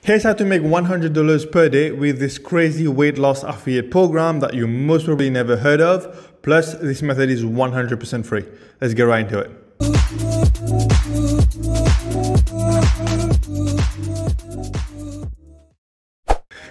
Here's how to make $100 per day with this crazy weight loss affiliate program that you most probably never heard of. Plus, this method is 100% free. Let's get right into it.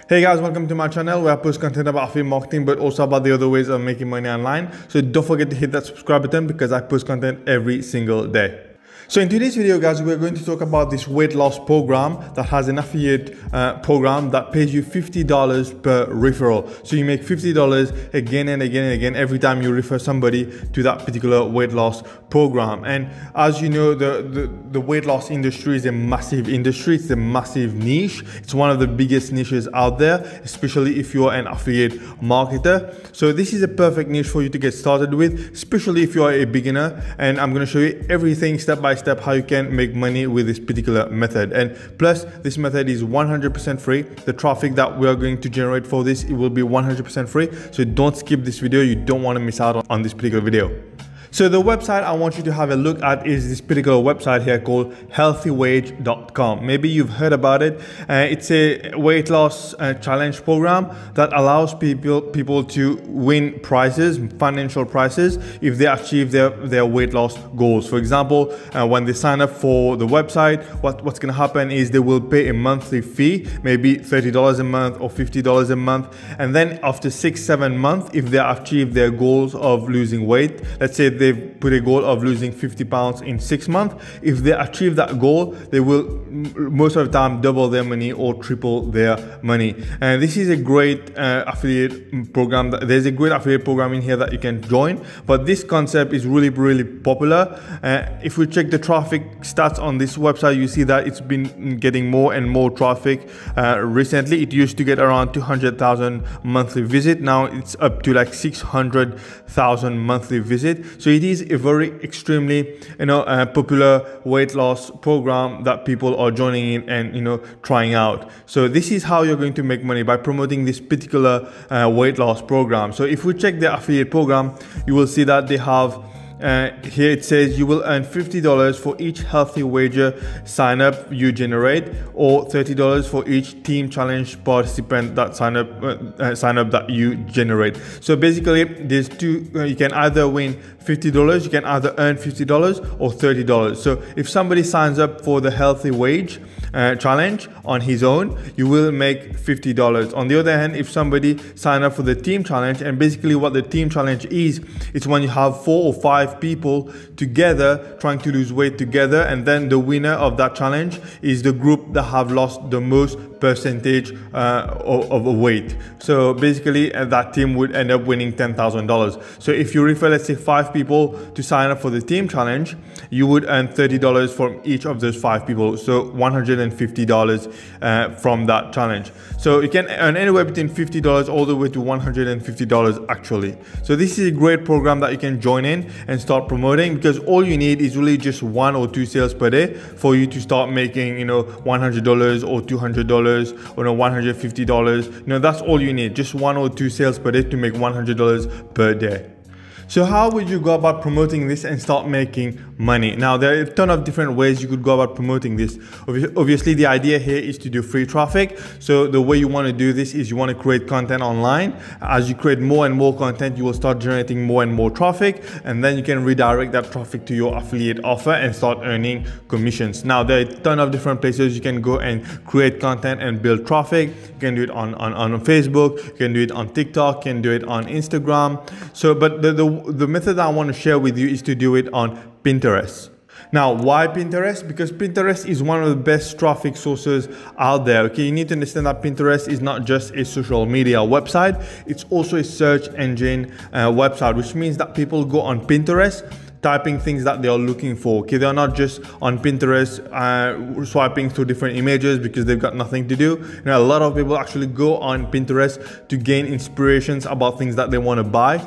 Hey guys, welcome to my channel where I post content about affiliate marketing but also about the other ways of making money online. So don't forget to hit that subscribe button because I post content every single day. So in today's video guys, we're going to talk about this weight loss program that has an affiliate program that pays you $50 per referral. So you make $50 again and again and again every time you refer somebody to that particular weight loss program. And as you know, the weight loss industry is a massive industry. It's a massive niche. It's one of the biggest niches out there, especially if you're an affiliate marketer. So this is a perfect niche for you to get started with, especially if you're a beginner. And I'm going to show you everything step by step how you can make money with this particular method. And plus, this method is 100% free. The traffic that we are going to generate for this, it will be 100% free. So don't skip this video. You don't want to miss out on this particular video. So the website I want you to have a look at is this particular website here called healthywage.com. Maybe you've heard about it. It's a weight loss challenge program that allows people to win prizes, financial prizes, if they achieve their weight loss goals. For example, when they sign up for the website, what's going to happen is they will pay a monthly fee, maybe $30 a month or $50 a month. And then after 6-7 months, if they achieve their goals of losing weight, let's say they've put a goal of losing 50 pounds in 6 months. If they achieve that goal, they will most of the time double their money or triple their money. And this is a great affiliate program. There's a great affiliate program in here that you can join, but this concept is really popular. If we check the traffic stats on this website, you see that it's been getting more and more traffic recently. It used to get around 200,000 monthly visit. Now it's up to like 600,000 monthly visit. So it is a very extremely popular weight loss program that people are joining in and trying out. So this is how you're going to make money, by promoting this particular weight loss program. So if we check the affiliate program, you will see that they have here it says you will earn $50 for each healthy wager sign up you generate, or $30 for each team challenge participant that sign up that you generate. So basically there's two, you can either win $50, you can either earn $50 or $30. So if somebody signs up for the healthy wage challenge on his own, you will make $50. On the other hand, if somebody sign up for the team challenge, and basically what the team challenge is, it's when you have 4 or 5 people together trying to lose weight together, and then the winner of that challenge is the group that have lost the most percentage of weight. So basically that team would end up winning $10,000. So if you refer, let's say 5 people to sign up for the team challenge, you would earn $30 from each of those 5 people. So $150 from that challenge. So you can earn anywhere between $50 all the way to $150 actually. So this is a great program that you can join in and start promoting, because all you need is really just 1 or 2 sales per day for you to start making $100 or $200 or $150. That's all you need, just 1 or 2 sales per day to make $100 per day. So how would you go about promoting this and start making money? Now, there are a ton of different ways you could go about promoting this. Obviously, the idea here is to do free traffic. So the way you want to do this is you want to create content online. As you create more and more content, you will start generating more and more traffic, and then you can redirect that traffic to your affiliate offer and start earning commissions. Now, there are a ton of different places you can go and create content and build traffic. You can do it on Facebook, you can do it on TikTok, you can do it on Instagram. So, but the method that I want to share with you is to do it on Pinterest. Now, why Pinterest? Because Pinterest is one of the best traffic sources out there. Okay, you need to understand that Pinterest is not just a social media website, it's also a search engine website, which means that people go on Pinterest typing things that they are looking for. Okay, they're not just on Pinterest swiping through different images because they've got nothing to do. A lot of people actually go on Pinterest to gain inspirations about things that they want to buy.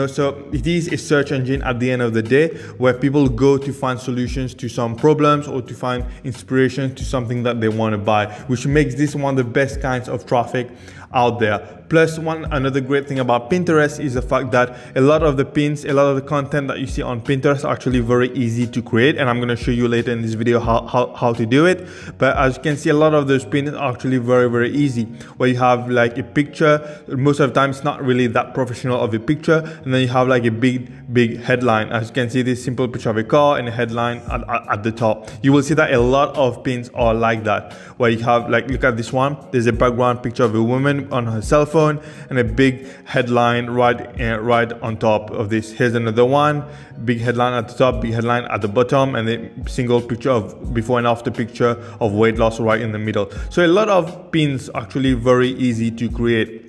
So it is a search engine at the end of the day where people go to find solutions to some problems or to find inspiration to something that they want to buy, which makes this one of the best kinds of traffic out there. Plus, another great thing about Pinterest is the fact that a lot of the pins, a lot of the content that you see on Pinterest Pinterest are actually very easy to create, and I'm going to show you later in this video how to do it. But as you can see, a lot of those pins are actually very easy, where you have like a picture. Most of the time it's not really that professional of a picture, and then you have like a big headline. As you can see, this simple picture of a car and a headline at the top. You will see that a lot of pins are like that, where you have like, look at this one, there's a background picture of a woman on her cell phone and a big headline right on top of this. Here's another one, big headline at the top, big headline at the bottom, and a single picture of before and after picture of weight loss right in the middle. So a lot of pins actually very easy to create.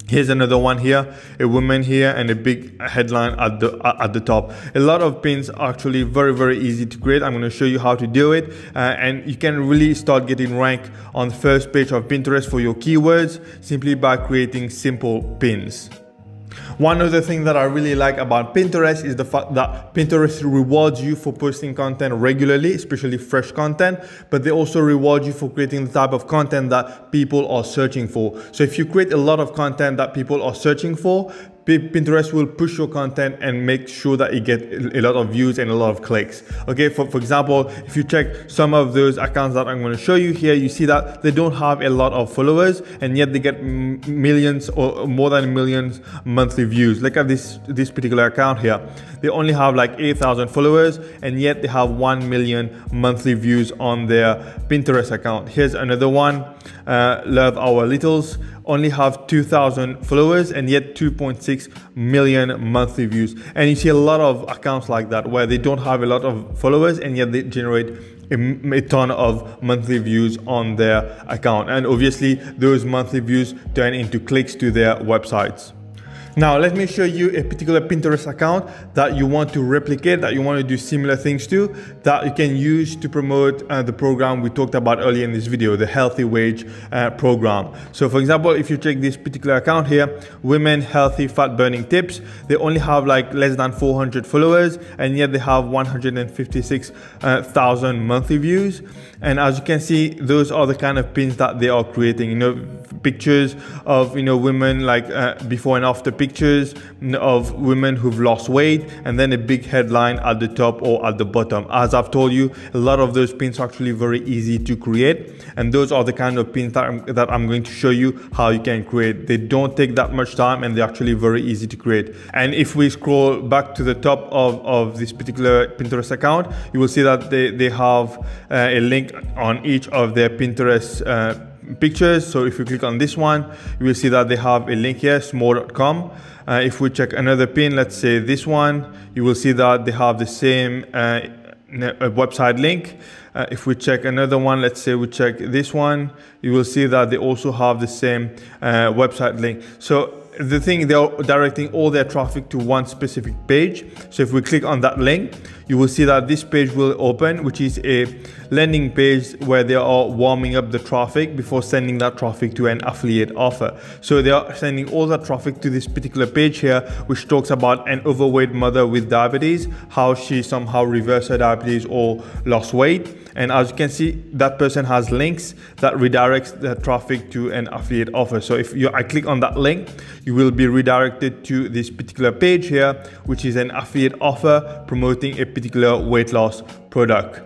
Here's another one here, a woman here and a big headline at the top. A lot of pins are actually very easy to create. I'm going to show you how to do it, and you can really start getting ranked on the first page of Pinterest for your keywords simply by creating simple pins. One other thing that I really like about Pinterest is the fact that Pinterest rewards you for posting content regularly, especially fresh content, but they also reward you for creating the type of content that people are searching for. So if you create a lot of content that people are searching for, Pinterest will push your content and make sure that you get a lot of views and a lot of clicks. Okay, for example, if you check some of those accounts that I'm going to show you here, you see that they don't have a lot of followers, and yet they get millions or more than millions monthly views. Look at this particular account here. They only have like 8,000 followers, and yet they have 1 million monthly views on their Pinterest account. Here's another one, Love Our Littles, only have 2,000 followers and yet 2.6 million monthly views. And you see a lot of accounts like that where they don't have a lot of followers and yet they generate a ton of monthly views on their account. And obviously those monthly views turn into clicks to their websites. Now, let me show you a particular Pinterest account that you want to replicate, that you want to do similar things to, that you can use to promote the program we talked about earlier in this video, the Healthy Wage program. So for example, if you check this particular account here, Women Healthy Fat Burning Tips, they only have like less than 400 followers, and yet they have 156,000 monthly views. And as you can see, those are the kind of pins that they are creating, you know, pictures of, you know, women like before and after pictures of women who've lost weight, and then a big headline at the top or at the bottom. As I've told you, a lot of those pins are actually very easy to create, and those are the kind of pins that I'm going to show you how you can create. They don't take that much time, and they're actually very easy to create. And if we scroll back to the top of this particular Pinterest account, you will see that they have a link on each of their Pinterest pictures. So if you click on this one, you will see that they have a link here, small.com. If we check another pin, let's say this one, you will see that they have the same website link. If we check another one, let's say we check this one, you will see that they also have the same website link. So the thing, they're directing all their traffic to one specific page. So if we click on that link, you will see that this page will open, which is a landing page where they are warming up the traffic before sending that traffic to an affiliate offer. So they are sending all that traffic to this particular page here, which talks about an overweight mother with diabetes, how she somehow reversed her diabetes or lost weight. And as you can see, that person has links that redirects the traffic to an affiliate offer. So if I click on that link, you will be redirected to this particular page here, which is an affiliate offer promoting a particular weight loss product.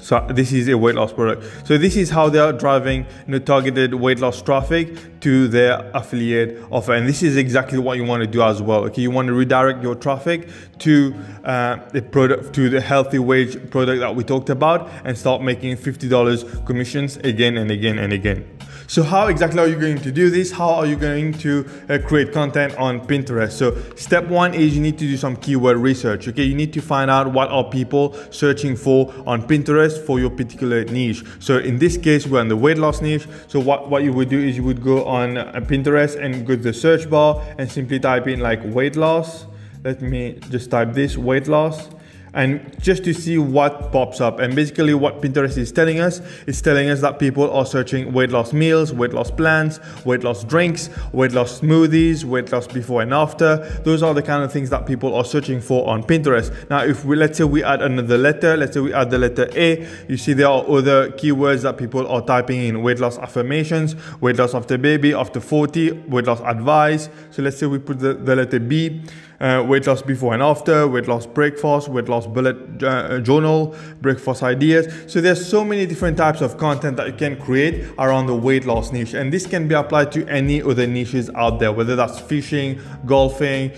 So this is a weight loss product. So this is how they are driving, you know, targeted weight loss traffic to their affiliate offer. And this is exactly what you want to do as well. Okay, you want to redirect your traffic to the product, to the Healthy Wage product that we talked about, and start making $50 commissions again and again and again. So how exactly are you going to do this? How are you going to create content on Pinterest? So step one is you need to do some keyword research. Okay, you need to find out what are people searching for on Pinterest for your particular niche. So in this case, we're in the weight loss niche. So what you would do is you would go on Pinterest and go to the search bar and simply type in like weight loss. Let me just type this, weight loss, and just to see what pops up. And basically what Pinterest is telling us that people are searching weight loss meals, weight loss plans, weight loss drinks, weight loss smoothies, weight loss before and after. Those are the kind of things that people are searching for on Pinterest. Now, if let's say we add another letter, let's say we add the letter A, you see there are other keywords that people are typing in: weight loss affirmations, weight loss after baby, after 40, weight loss advice. So let's say we put the letter B. weight loss before and after, weight loss breakfast, weight loss bullet journal, breakfast ideas. So there's so many different types of content that you can create around the weight loss niche, and this can be applied to any other niches out there, whether that's fishing, golfing,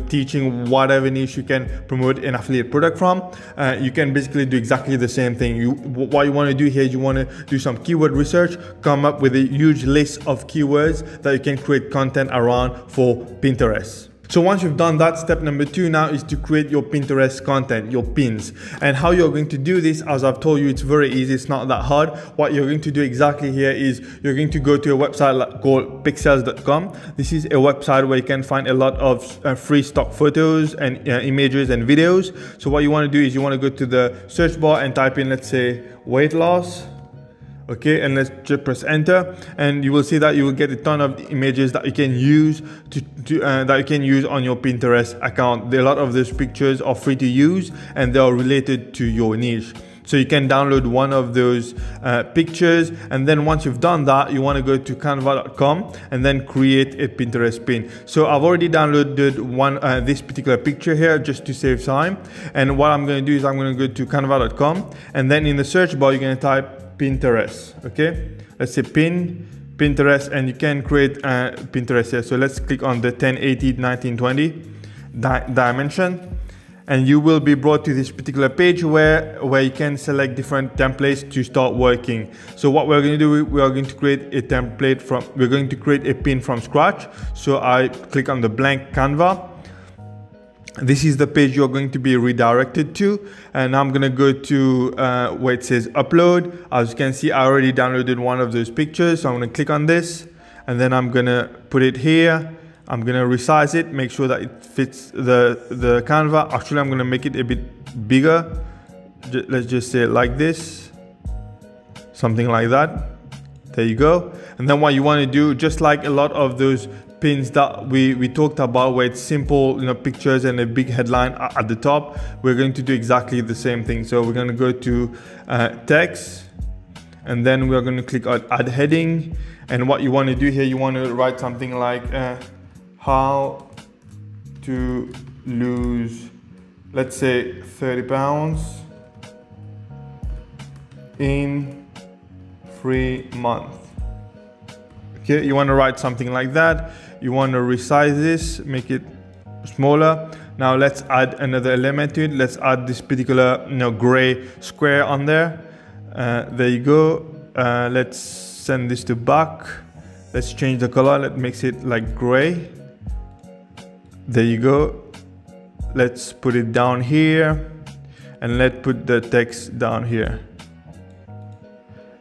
teaching, whatever niche you can promote an affiliate product from. You can basically do exactly the same thing. What you want to do here is you want to do some keyword research, come up with a huge list of keywords that you can create content around for Pinterest. So once you've done that, step number 2 now is to create your Pinterest content, your pins. And how you're going to do this, as I've told you, it's very easy. It's not that hard. What you're going to do exactly here is you're going to go to a website called pexels.com. This is a website where you can find a lot of free stock photos and images and videos. So what you want to do is you want to go to the search bar and type in, let's say, weight loss. Okay, and let's just press enter, and you will see that you will get a ton of images that you can use that you can use on your Pinterest account. A lot of those pictures are free to use and they are related to your niche. So you can download one of those pictures, and then once you've done that, you want to go to canva.com and then create a Pinterest pin. So I've already downloaded this particular picture here just to save time. And what I'm going to do is I'm going to go to canva.com, and then in the search bar, you're going to type Pinterest. Okay, let's say Pinterest, and you can create Pinterest here. So let's click on the 1080-1920 dimension, and you will be brought to this particular page where you can select different templates to start working. So what we're going to do, we are going to create a template we're going to create a pin from scratch. So I click on the blank Canva. This is the page you're going to be redirected to, and I'm going to go to where it says upload. As you can see, I already downloaded one of those pictures, so I'm going to click on this, and then I'm going to put it here. I'm going to resize it, make sure that it fits the Canva. Actually, I'm going to make it a bit bigger. Let's just say it like this, something like that. There you go. And then what you want to do, just like a lot of those pins that we talked about, where it's simple, pictures and a big headline at the top, we're going to do exactly the same thing. So we're going to go to text, and then we're going to click on add heading. And what you want to do here, you want to write something like how to lose, let's say, 30 pounds in 3 months. Okay, you want to write something like that. You want to resize this, make it smaller. Now let's add another element to it. Let's add this particular gray square on there. There you go. Let's send this to back. Let's change the color. Let's make it like gray. There you go. Let's put it down here, and let's put the text down here.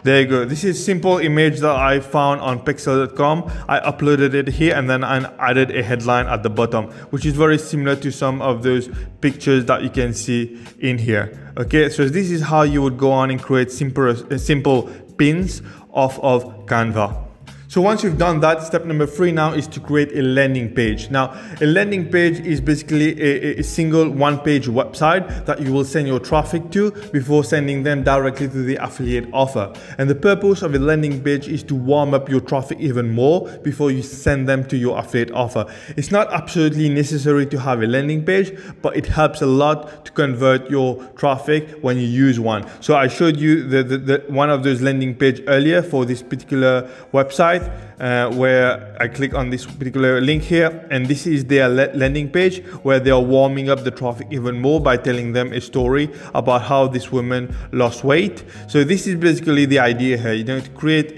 There you go. This is a simple image that I found on pexels.com. I uploaded it here, and then I added a headline at the bottom, which is very similar to some of those pictures that you can see in here. Okay, so this is how you would go on and create simple pins off of Canva. So once you've done that, step number 3 now is to create a landing page. Now, a landing page is basically a single one-page website that you will send your traffic to before sending them directly to the affiliate offer. And the purpose of a landing page is to warm up your traffic even more before you send them to your affiliate offer. It's not absolutely necessary to have a landing page, but it helps a lot to convert your traffic when you use one. So I showed you the one of those landing page earlier for this particular website. Where I click on this particular link here, and this is their landing page where they are warming up the traffic even more by telling them a story about how this woman lost weight. So this is basically the idea here, to create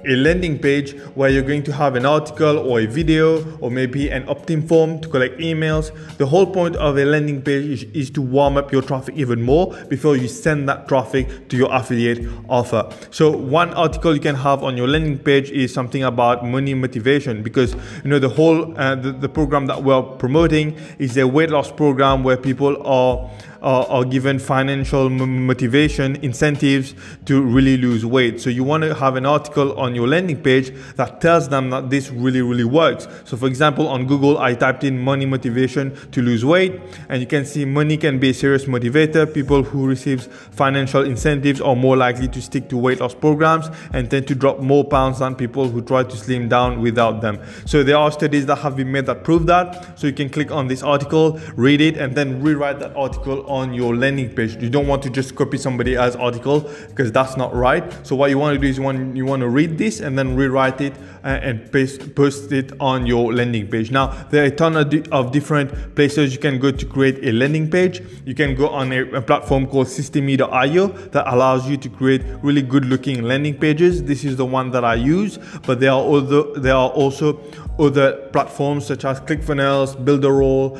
a landing page where you're going to have an article or a video or maybe an opt-in form to collect emails. The whole point of a landing page is to warm up your traffic even more before you send that traffic to your affiliate offer. So one article you can have on your landing page is something about money motivation, because the whole the program that we're promoting is a weight loss program where people are are given financial motivation, incentives to really lose weight. So you want to have an article on your landing page that tells them that this really works. So for example, on Google, I typed in money motivation to lose weight, and you can see money can be a serious motivator. People who receive financial incentives are more likely to stick to weight loss programs and tend to drop more pounds than people who try to slim down without them. So there are studies that have been made that prove that. So you can click on this article, read it, and then rewrite that article on your landing page. You don't want to just copy somebody else's article, because that's not right. So what you want to do is you want to read this and then rewrite it and post it on your landing page. Now, there are a ton of different places you can go to create a landing page. You can go on a platform called Systeme.io that allows you to create really good looking landing pages. This is the one that I use, but there are also other platforms such as ClickFunnels, Builderall,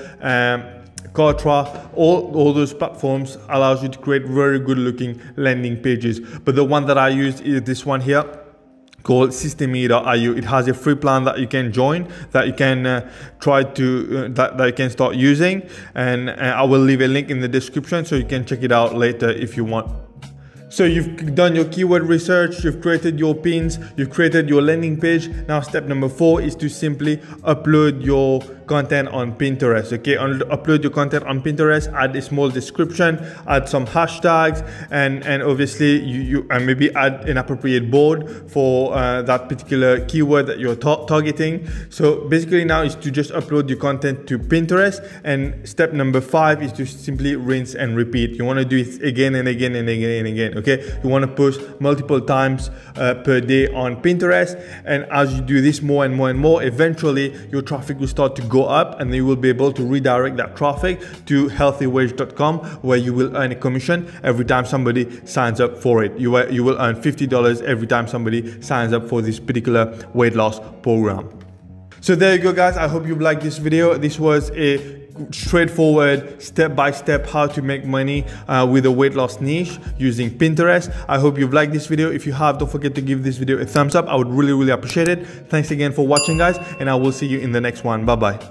Kartra. All those platforms allows you to create very good looking landing pages. But the one that I use is this one here, called Systeme.io. It has a free plan that you can join, that you can that you can start using, and I will leave a link in the description so you can check it out later if you want. So you've done your keyword research, you've created your pins, you've created your landing page. Now step number 4 is to simply upload your content on Pinterest. Okay, upload your content on Pinterest, add a small description, add some hashtags, and obviously you maybe add an appropriate board for that particular keyword that you're targeting. So basically now is to just upload your content to Pinterest, and step number 5 is to simply rinse and repeat. You want to do it again and again and again and again. Okay, you want to post multiple times per day on Pinterest, and as you do this more and more and more, eventually your traffic will start to go up, and you will be able to redirect that traffic to healthywage.com, where you will earn a commission every time somebody signs up for it. You will earn $50 every time somebody signs up for this particular weight loss program. So there you go, guys. I hope you've liked this video. This was a straightforward step-by-step how to make money with a weight loss niche using Pinterest. I hope you've liked this video. If you have, don't forget to give this video a thumbs up. I would really appreciate it. Thanks again for watching, guys, and I will see you in the next one. Bye bye.